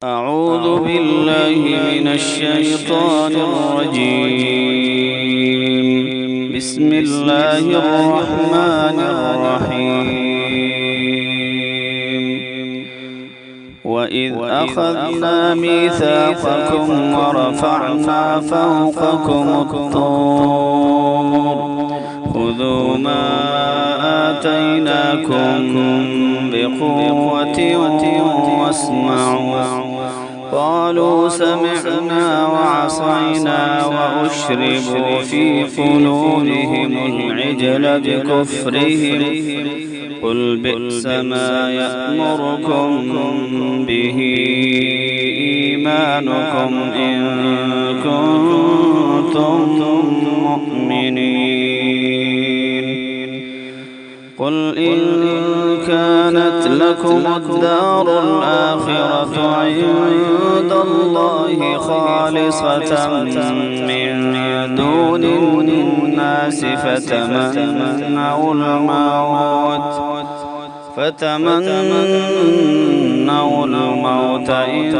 أعوذ بالله من الشيطان الرجيم. بسم الله الرحمن الرحيم. وإذ أخذنا ميثاقكم ورفعنا فوقكم الطور خذوا ما آتيناكم بقوة واسمعوا. قالوا سمعنا وعصينا وأشربوا في قلوبهم العجل بكفرهم. قل بئس ما يأمركم به إيمانكم إن كنتم مؤمنين. قل إن كانت لكم الدار الآخرة عند الله خالصة من دون الناس فتمنوا الموت إن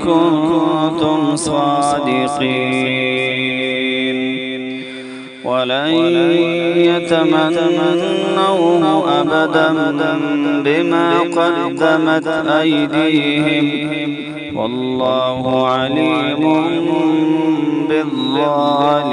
كنتم صادقين. ولن يتمنوه أبدا بما قدمت أيديهم والله عليم بالظالمين.